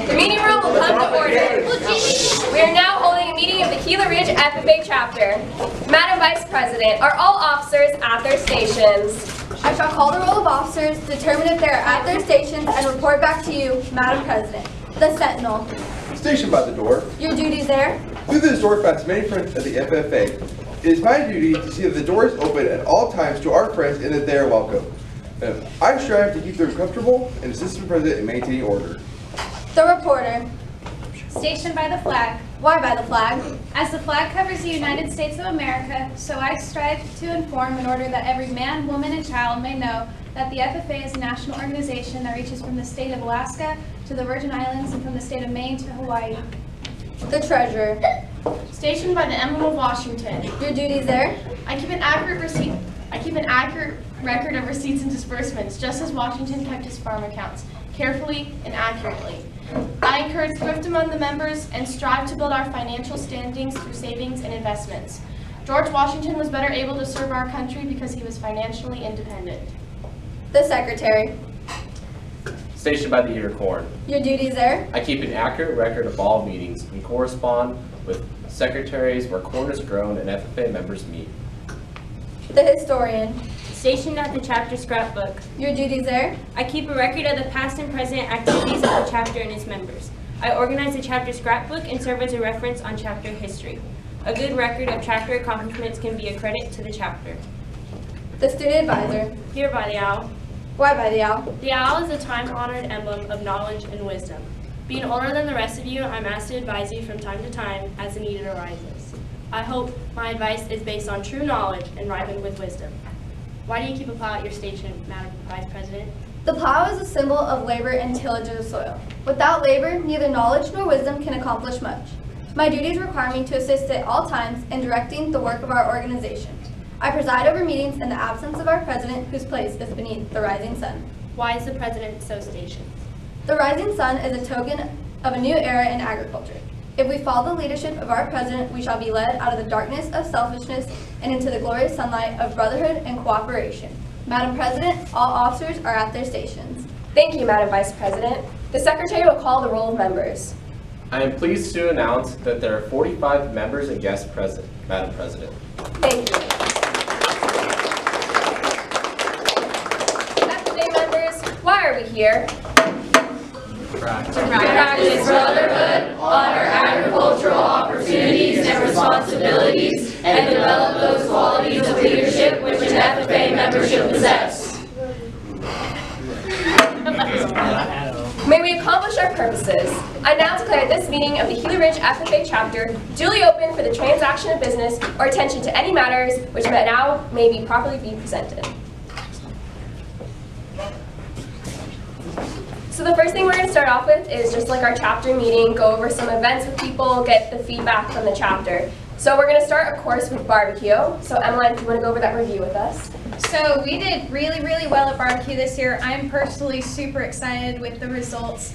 The meeting room will come to order. We are now holding a meeting of the Gila Ridge FFA chapter. Madam Vice President, are all officers at their stations? I shall call the roll of officers, determine if they are at their stations, and report back to you, Madam President. The Sentinel. Stationed by the door. Your duties there? Through this door past many friends of the FFA. It is my duty to see that the door is open at all times to our friends and that they are welcome. I strive to keep them comfortable and assist the President in maintaining order. The reporter. Stationed by the flag. Why by the flag? As the flag covers the United States of America, so I strive to inform in order that every man, woman, and child may know that the FFA is a national organization that reaches from the state of Alaska to the Virgin Islands and from the state of Maine to Hawaii. The treasurer. Stationed by the Emblem of Washington. Your duties there? I keep an accurate record of receipts and disbursements, just as Washington kept his farm accounts, carefully and accurately. I encourage thrift among the members and strive to build our financial standings through savings and investments. George Washington was better able to serve our country because he was financially independent. The secretary. Stationed by the ear corn. Your duties there? I keep an accurate record of all meetings and correspond with secretaries where corn is grown and FFA members meet. The historian. Stationed at the chapter scrapbook. Your duties there? I keep a record of the past and present activities of the chapter and its members. I organize the chapter scrapbook and serve as a reference on chapter history. A good record of chapter accomplishments can be a credit to the chapter. The student advisor. Here by the owl. Why by the owl? The owl is a time-honored emblem of knowledge and wisdom. Being older than the rest of you, I'm asked to advise you from time to time as the need arises. I hope my advice is based on true knowledge and ripened with wisdom. Why do you keep a plow at your station, Madam Vice President? The plow is a symbol of labor and tillage of the soil. Without labor, neither knowledge nor wisdom can accomplish much. My duties require me to assist at all times in directing the work of our organization. I preside over meetings in the absence of our president, whose place is beneath the rising sun. Why is the president so stationed? The rising sun is a token of a new era in agriculture. If we follow the leadership of our president, we shall be led out of the darkness of selfishness and into the glorious sunlight of brotherhood and cooperation. Madam President, all officers are at their stations. Thank you, Madam Vice President. The Secretary will call the roll of members. I am pleased to announce that there are 45 members and guests present, Madam President. Thank you. FFA members, why are we here? To practice brotherhood, honor agricultural opportunities and responsibilities, and develop those qualities of leadership which an FFA member should possess. May we accomplish our purposes. I now declare this meeting of the Gila Ridge FFA chapter duly open for the transaction of business or attention to any matters which may be properly be presented. So the first thing we're going to start off with is just like our chapter meeting, go over some events with people, get the feedback from the chapter. So we're going to start, of course, with barbecue. So Emmeline, if you want to go over that review with us. So we did really, really well at barbecue this year. I'm personally super excited with the results.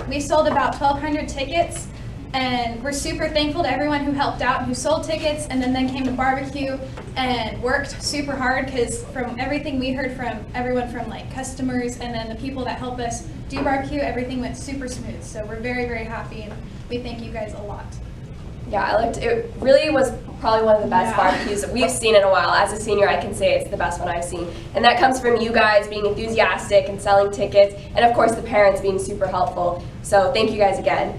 We sold about 1,200 tickets, and we're super thankful to everyone who helped out and who sold tickets and then came to barbecue and worked super hard, because from everything we heard from everyone from like customers and then the people that help us do barbecue, everything went super smooth. So we're very, very happy, and we thank you guys a lot. Yeah, it really was probably one of the best barbecues that we've seen in a while. As a senior, I can say it's the best one I've seen. And that comes from you guys being enthusiastic and selling tickets, and of course the parents being super helpful. So thank you guys again.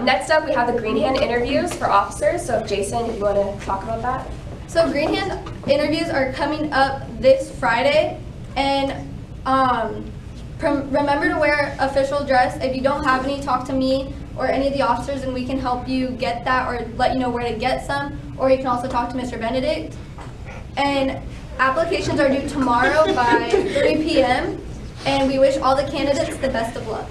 Next up, we have the Green Hand interviews for officers. So Jason, if you want to talk about that. So Green Hand interviews are coming up this Friday, and remember to wear official dress. If you don't have any, talk to me or any of the officers and we can help you get that or let you know where to get some, or you can also talk to Mr. Benedict. And applications are due tomorrow by 3 p.m. and we wish all the candidates the best of luck.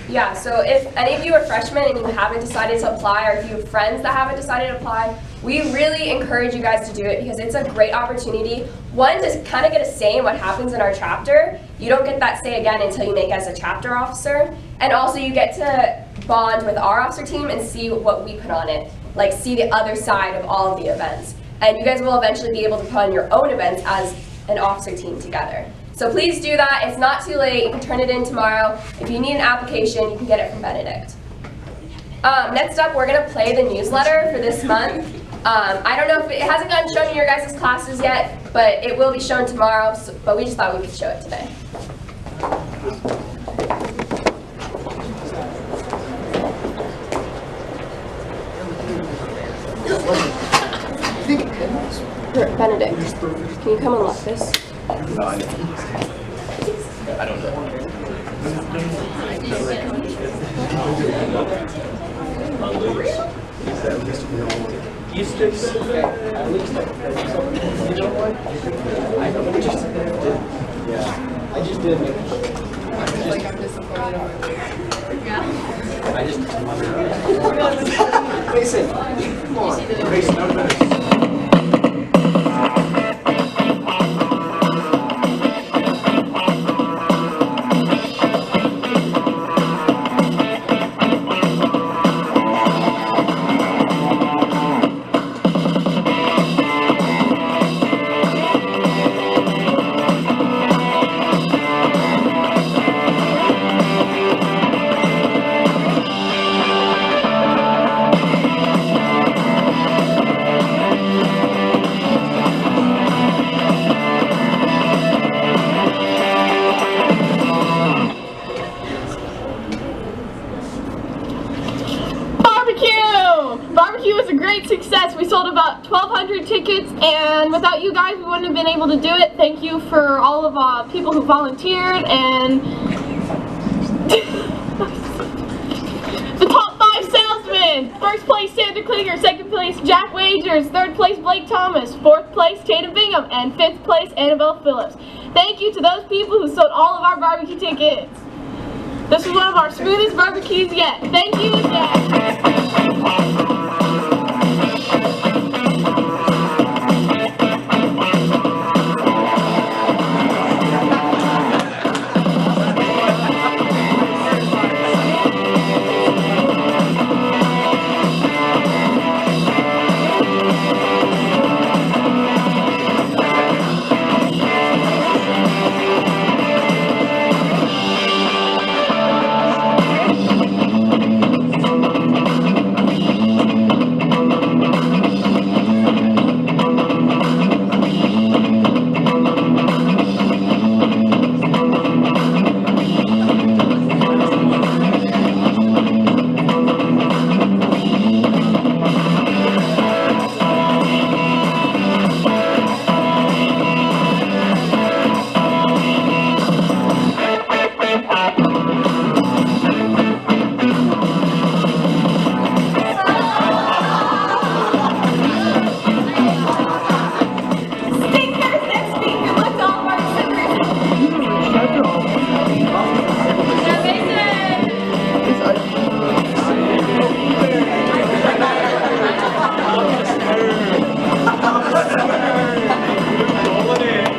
Yeah, so if any of you are freshmen and you haven't decided to apply, or if you have friends that haven't decided to apply, we really encourage you guys to do it because it's a great opportunity. One, to kind of get a say in what happens in our chapter. You don't get that say again until you make as a chapter officer. And also you get to bond with our officer team and see what we put on it. Like see the other side of all of the events. And you guys will eventually be able to put on your own events as an officer team together. So please do that. It's not too late. You can turn it in tomorrow. If you need an application, you can get it from Benedict. Next up, we're going to play the newsletter for this month. I don't know if it hasn't gotten shown in your guys' classes yet, but it will be shown tomorrow, but we just thought we could show it today. Benedict, can you come and lock this? I don't know. I just did. Like I'm disappointed over there. Yeah. I just. Mason, come on. Mason, no better. Barbecue was a great success. We sold about 1,200 tickets, and without you guys, we wouldn't have been able to do it. Thank you for all of people who volunteered, and the top 5 salesmen. First place, Sandra Klinger. Second place, Jack Wagers. Third place, Blake Thomas. Fourth place, Tatum Bingham. And fifth place, Annabelle Phillips. Thank you to those people who sold all of our barbecue tickets. This was one of our smoothest barbecues yet. Thank you again.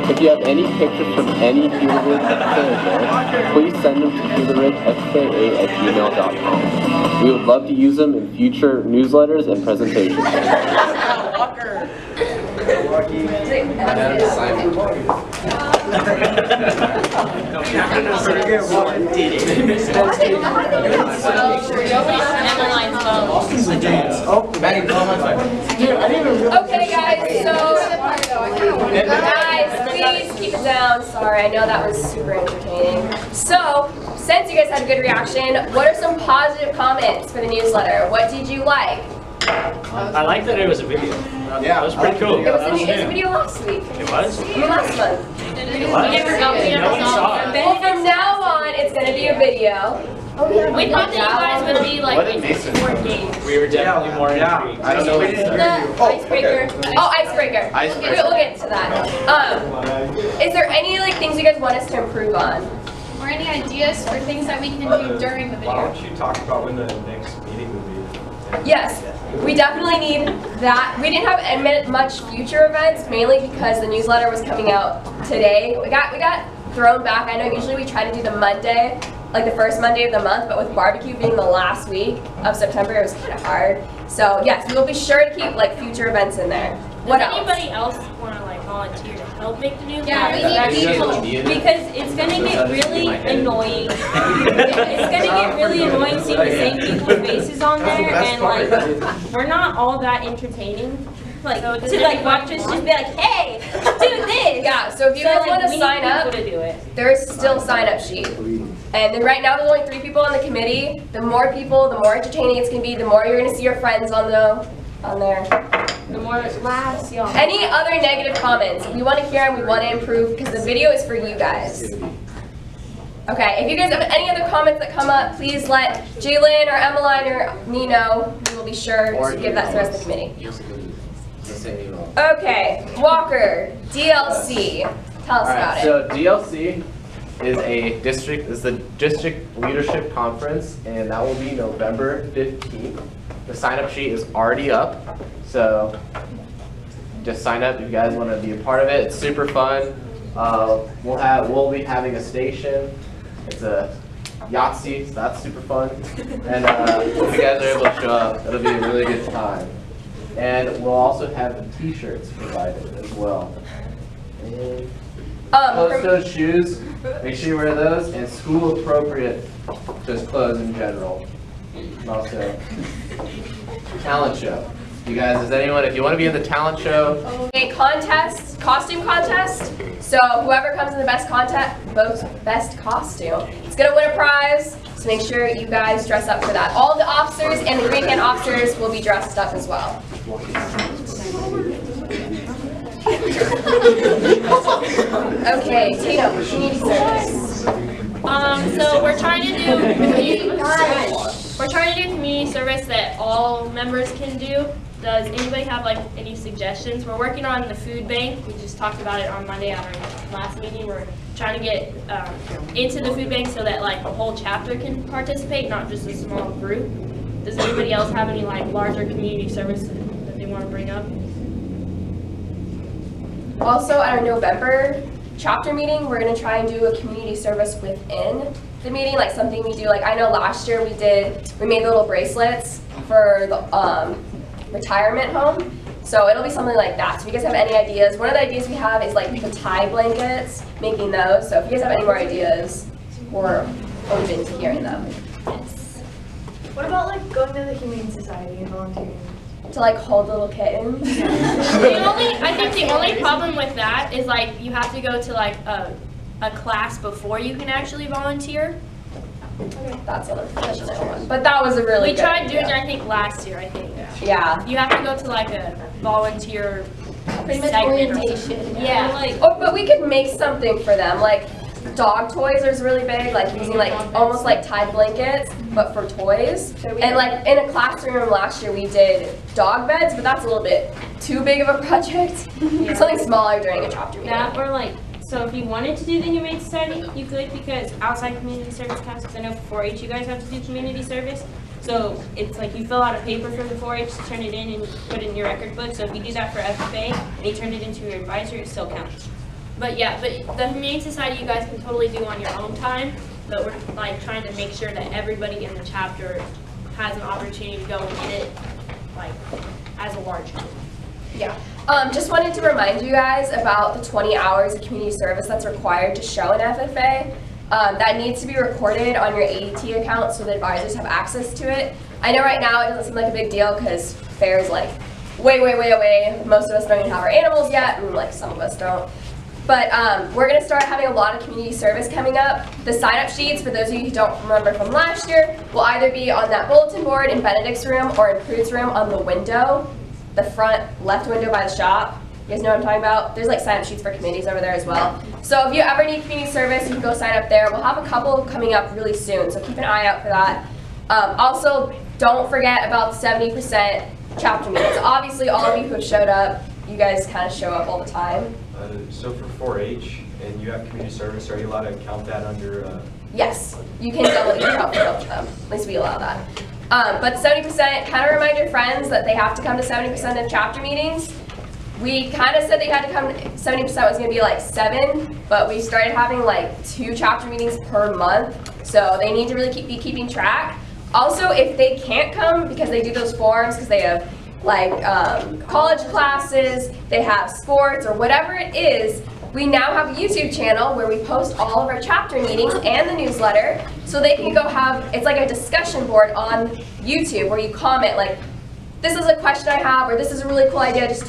If you have any pictures from any Huberridge fan, please send them to huberridgefka@gmail.com. We would love to use them in future newsletters and presentations. Okay, guys, so, guys, please keep it down. Sorry, I know that was super entertaining. So, since you guys had a good reaction, what are some positive comments for the newsletter? What did you like? I like that it was a video. Yeah, it was pretty cool. It was a video last week. It was? Last month. It was? Well, from now on, it's going to be a video. We thought that you guys would be like more engaged. We were definitely more intrigued. I don't know. The icebreaker. Oh, icebreaker. We'll get to that. Is there any things you guys want us to improve on? Or any ideas for things that we can do during the video? Why don't you talk about when the next meeting will be? Yes, we definitely need that. We didn't have much future events, mainly because the newsletter was coming out today. We got thrown back. I know usually we try to do the Monday, like the first Monday of the month, but with barbecue being the last week of September, it was kind of hard. So yes, we will be sure to keep future events in there. What else? Does anybody else want to volunteer to help make the new Yeah, we flyer. need people. Because it's gonna get really annoying. It's gonna get really annoying seeing the same people's faces on there, and like, we're not all that entertaining. Like, So does to like anyone watch us just be like, hey, do this. Yeah, so if you guys want to sign up, we need people to do it. there's still a sign up sheet. And then right now there's only 3 people on the committee. The more people, the more entertaining it's gonna be, the more you're gonna see your friends on there. The more laughs, y'all. Any other negative comments? We want to hear them, we want to improve, because the video is for you guys. Okay, if you guys have any other comments that come up, please let Jalen or Emmeline or me know. We will be sure to give that to the rest of the committee. Okay, Walker, DLC. Tell us about it. So DLC is the district leadership conference, and that will be November 15th. The sign-up sheet is already up, so just sign up if you guys want to be a part of it. It's super fun. We'll be having a station. It's a Yahtzee, so that's super fun. And if you guys are able to show up, it'll be a really good time. And we'll also have T-shirts provided as well. And closed-toed shoes, make sure you wear those, and school-appropriate just clothes in general. And also, talent show. You guys, if you want to be in the talent show, A costume contest. So whoever comes in the best costume is gonna win a prize. So make sure you guys dress up for that. All the officers and the Green Hand officers will be dressed up as well. Okay, Tatum, community service. So we're trying to do community service that all members can do. Does anybody have like any suggestions? We're working on the food bank. We just talked about it on Monday at our last meeting. We're trying to get into the food bank so that like the whole chapter can participate, not just a small group. Does anybody else have any like larger community service that they want to bring up? Also, at our November chapter meeting, we're gonna try and do a community service within the meeting, like something we do. Like I know last year we made little bracelets for the retirement home. So it'll be something like that. So if you guys have any ideas, one of the ideas we have is like the tie blankets, making those. So if you guys have any more ideas, we're open to hearing them. What about like going to the Humane Society and volunteering? To like hold little kittens. I think the only problem with that is like you have to go to like a class before you can actually volunteer. That's another one. But that was a really We good tried doing idea. it, I think, last year, I think. Yeah. You have to go to like a volunteer Pretty much segment or orientation. something. Yeah. But we could make something for them, like dog toys is really big, like using like almost like Tide blankets, but for toys. And like in a classroom last year we did dog beds, but that's a little bit too big of a project. Something smaller during a chapter meeting. That or like, so if you wanted to do the Humane Society, you could, because outside community service counts, because I know for 4-H you guys have to do community service. So it's like you fill out a paper for the 4-H to turn it in and put it in your record book. So if you do that for FFA and you turn it into your advisor, it still counts. But yeah, but the Humane Society you guys can totally do on your own time, but we're like trying to make sure that everybody in the chapter has an opportunity to go and get it like as a large group. Yeah. Just wanted to remind you guys about the 20 hours of community service that's required to show an FFA. That needs to be recorded on your ADT account so the advisors have access to it. I know right now it doesn't seem like a big deal because fair is like way, way, way away. Most of us don't even have our animals yet, and like some of us don't. But we're going to start having a lot of community service coming up. The sign-up sheets, for those of you who don't remember from last year, will either be on that bulletin board in Benedict's room or in Prude's room on the window, the front left window by the shop. You guys know what I'm talking about? There's like sign-up sheets for committees over there as well. So if you ever need community service, you can go sign up there. We'll have a couple coming up really soon, so keep an eye out for that. Also, don't forget about the 70% chapter meetings. Obviously, all of you who have showed up, you guys kind of show up all the time. So for 4-H, and you have community service, are you allowed to count that under? Yes, you can double your count for both of them. At least we allow that. But 70%, kind of remind your friends that they have to come to 70% of chapter meetings. We kind of said they had to come, 70% was going to be like 7, but we started having like 2 chapter meetings per month, so they need to really be keeping track. Also, if they can't come because they do those forms, because they have like college classes, they have sports, or whatever it is, we now have a YouTube channel where we post all of our chapter meetings and the newsletter, so they can go have, it's like a discussion board on YouTube where you comment like, this is a question I have, or this is a really cool idea, just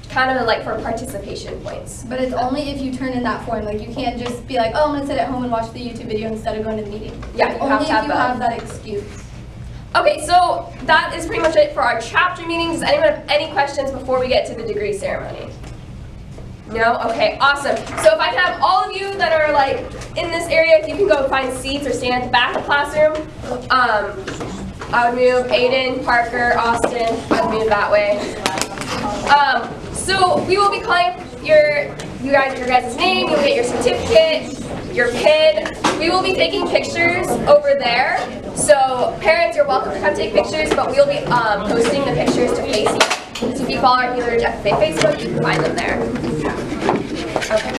kind of like for participation points. But it's only if you turn in that form. Like, you can't just be like, oh, I'm gonna sit at home and watch the YouTube video instead of going to the meeting. Yeah, It's you have only to have if you both. have that excuse. Okay, so that is pretty much it for our chapter meetings. Does anyone have any questions before we get to the degree ceremony? No? Okay, awesome. So if I can have all of you that are like in this area, if you can go find seats or stand at the back of the classroom. I would move Aiden, Parker, Austin. I'd move that way. So we will be calling your guys' name. You'll get your certificate, your pin. We will be taking pictures over there. So parents, you're welcome to come take pictures, but we'll be posting the pictures to Facebook. So if you follow our Healer FFA Facebook, you can find them there. Okay.